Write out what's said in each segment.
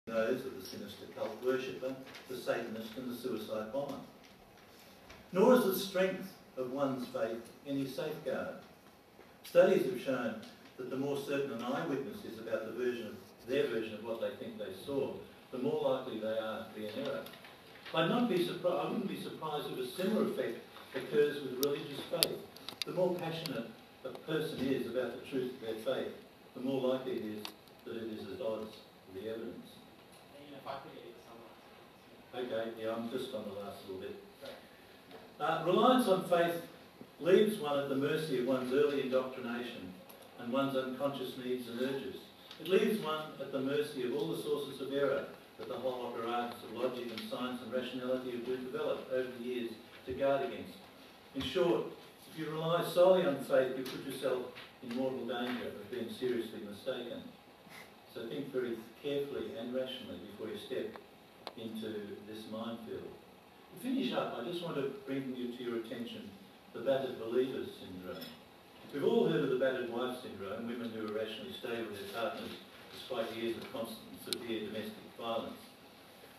those of the sinister cult worshipper, the Satanist and the suicide bomber. Nor is the strength of one's faith any safeguard. Studies have shown that the more certain an eyewitness is about their version of what they think they saw, the more likely they are to be in error. I wouldn't be surprised if a similar effect occurs with religious faith. The more passionate a person is about the truth of their faith, the more likely it is that it is at odds with the evidence. Okay, yeah, I'm just on the last little bit. Reliance on faith leaves one at the mercy of one's early indoctrination and one's unconscious needs and urges. It leaves one at the mercy of all the sources of error that the whole apparatus of logic and science and rationality have developed over the years to guard against. In short, if you rely solely on faith, you put yourself in mortal danger of being seriously mistaken. So think very carefully and rationally before you step into this minefield. To finish up, I just want to bring to your attention the battered believers syndrome. We've all heard of the battered wife syndrome, women who irrationally stay with their partners despite years of constant and severe domestic violence.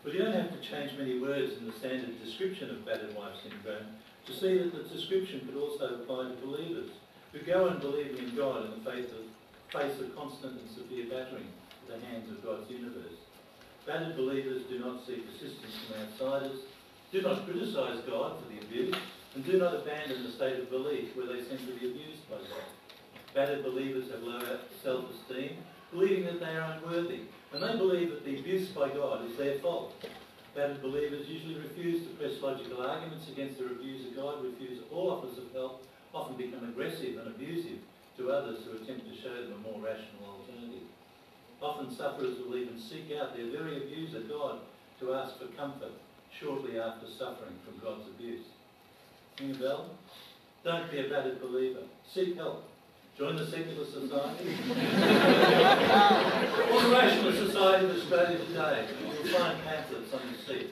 But you don't have to change many words in the standard description of battered wife syndrome to see that the description could also apply to believers who go on believing in God in the face of constant and severe battering at the hands of God's universe. Battered believers do not seek assistance from outsiders, do not criticise God for the abuse, and do not abandon the state of belief where they seem to be abused by God. Battered believers have low self-esteem, believing that they are unworthy, and they believe that the abuse by God is their fault. Battered believers usually refuse to press logical arguments against their abuser God, refuse all offers of help, often become aggressive and abusive to others who attempt to show them a more rational alternative. Often sufferers will even seek out their very abuser God to ask for comfort shortly after suffering from God's abuse. Ring a bell? Don't be a battered believer. Seek help. Join the secular society or the rational society of Australia today. You'll find pamphlets on your seat.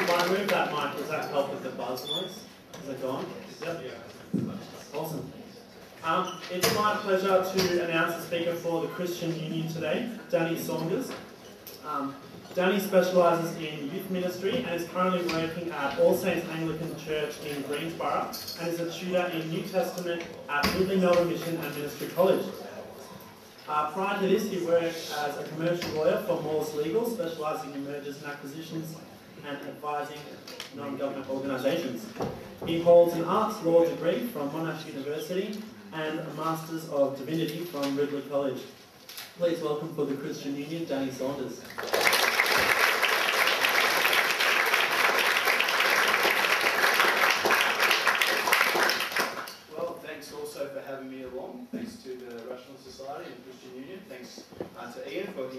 When I move that mic, does that help with the buzz noise? Is it gone? Yep. Awesome. It's my pleasure to announce the speaker for the Christian Union today, Danny Saunders. Danny specialises in youth ministry and is currently working at All Saints Anglican Church in Greensborough and is a tutor in New Testament at Ridley Melbourne Mission and Ministry College. Prior to this, he worked as a commercial lawyer for Morse Legal, specialising in mergers and acquisitions and advising non-government organisations. He holds an arts law degree from Monash University and a Masters of Divinity from Ridley College. Please welcome for the Christian Union, Danny Saunders. Well, thanks also for having me along. Thanks to the Irrational Society and Christian Union. Thanks to Ian for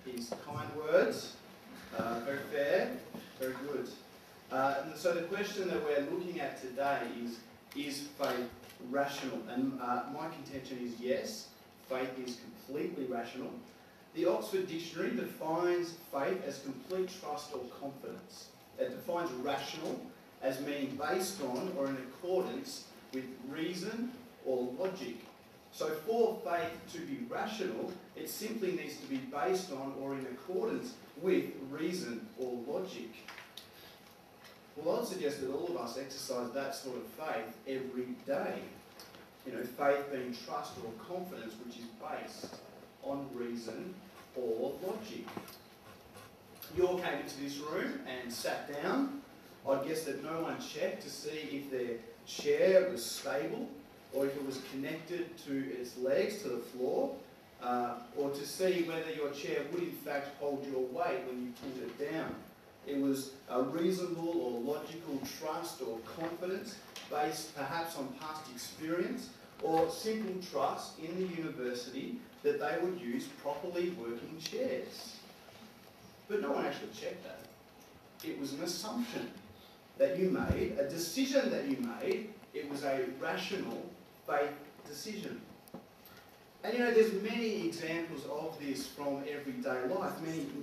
his kind words. Very fair, very good. So the question that we're looking at today is faith rational? And my contention is yes, faith is completely rational. The Oxford Dictionary defines faith as complete trust or confidence. It defines rational as meaning based on or in accordance with reason or logic. So for faith to be rational, it simply needs to be based on or in accordance with reason or logic. Well, I'd suggest that all of us exercise that sort of faith every day. You know, faith being trust or confidence which is based on reason or logic. You all came into this room and sat down. I'd guess that no one checked to see if their chair was stable or if it was connected to its legs to the floor, or to see whether your chair would in fact hold your weight when you pulled it down. It was a reasonable or logical trust or confidence based perhaps on past experience or simple trust in the university that they would use properly working chairs. But no one actually checked that. It was an assumption that you made, a decision that you made. It was a rational faith decision. And you know, there's many examples of this from everyday life,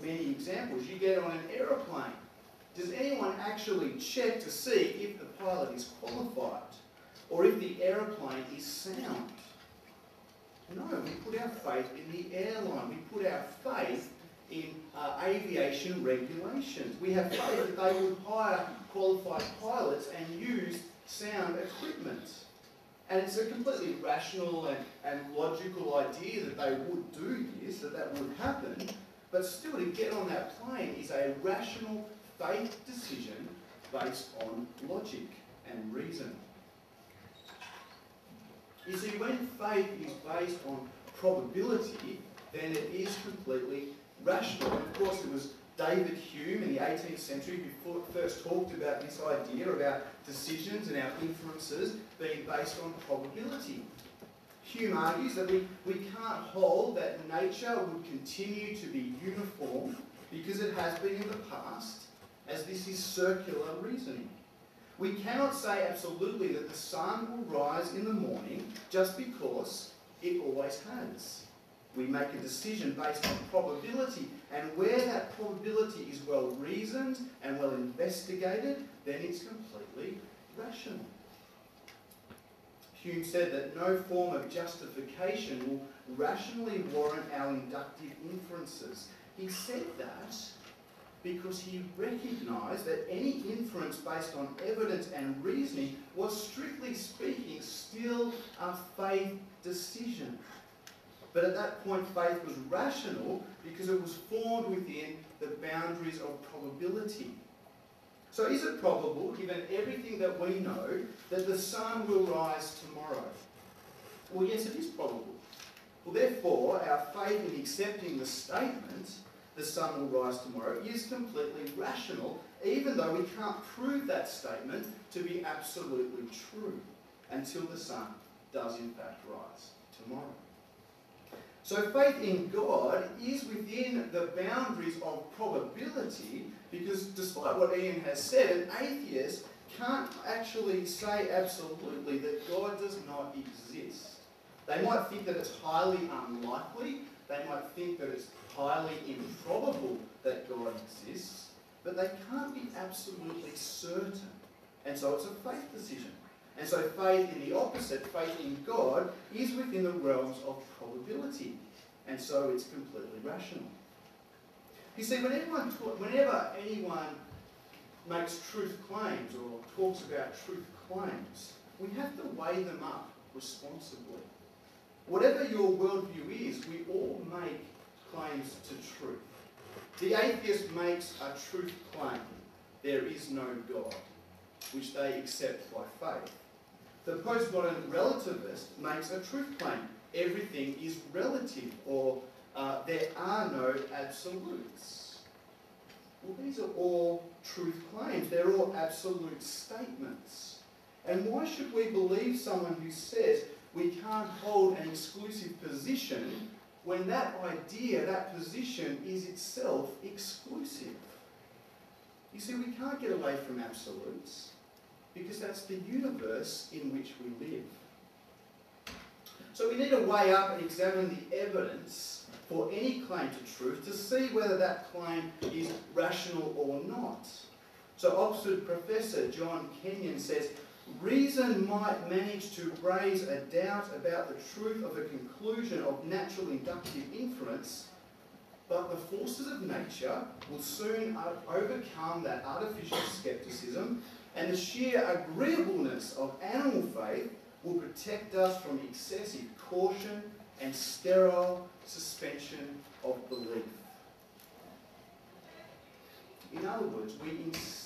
many examples. You get on an aeroplane Does anyone actually check to see if the pilot is qualified or if the aeroplane is sound? No, we put our faith in the airline. We put our faith in aviation regulations. We have faith that they would hire qualified pilots and use sound equipment. And it's a completely rational and logical idea that they would do this, that would happen. But still, to get on that plane is a rational faith decision based on logic and reason. You see, when faith is based on probability, then it is completely rational. And of course, it was David Hume in the 18th century who first talked about this idea about decisions and our inferences being based on probability. Hume argues that we can't hold that nature would continue to be uniform because it has been in the past, as this is circular reasoning. We cannot say absolutely that the sun will rise in the morning just because it always has. We make a decision based on probability, and where that probability is well reasoned and well investigated, then it's completely rational. Hume said that no form of justification will rationally warrant our inductive inferences. He said that because he recognised that any inference based on evidence and reasoning was, strictly speaking, still a faith decision. But at that point, faith was rational because it was formed within the boundaries of probability. So is it probable, given everything that we know, that the sun will rise tomorrow? Well, yes, it is probable. Well, therefore, our faith in accepting the statement, the sun will rise tomorrow, is completely rational, even though we can't prove that statement to be absolutely true until the sun does in fact rise tomorrow. So faith in God is within the boundaries of probability, because despite what Ian has said, an atheist can't actually say absolutely that God does not exist. They might think that it's highly unlikely, they might think that it's highly improbable that God exists, but they can't be absolutely certain. And so it's a faith decision. And so faith in the opposite, faith in God, is within the realms of probability. And so it's completely rational. You see, whenever anyone makes truth claims or talks about truth claims, we have to weigh them up responsibly. Whatever your worldview is, we all make claims to truth. The atheist makes a truth claim. There is no God, which they accept by faith. The postmodern relativist makes a truth claim. Everything is relative, or there are no absolutes. Well, these are all truth claims. They're all absolute statements. And why should we believe someone who says we can't hold an exclusive position when that idea, that position, is itself exclusive? You see, we can't get away from absolutes, because that's the universe in which we live. So we need to weigh up and examine the evidence for any claim to truth to see whether that claim is rational or not. So Oxford professor John Kenyon says, reason might manage to raise a doubt about the truth of a conclusion of natural inductive inference, but the forces of nature will soon overcome that artificial scepticism, and the sheer agreeableness of animal faith will protect us from excessive caution and sterile suspension of belief. In other words, we insist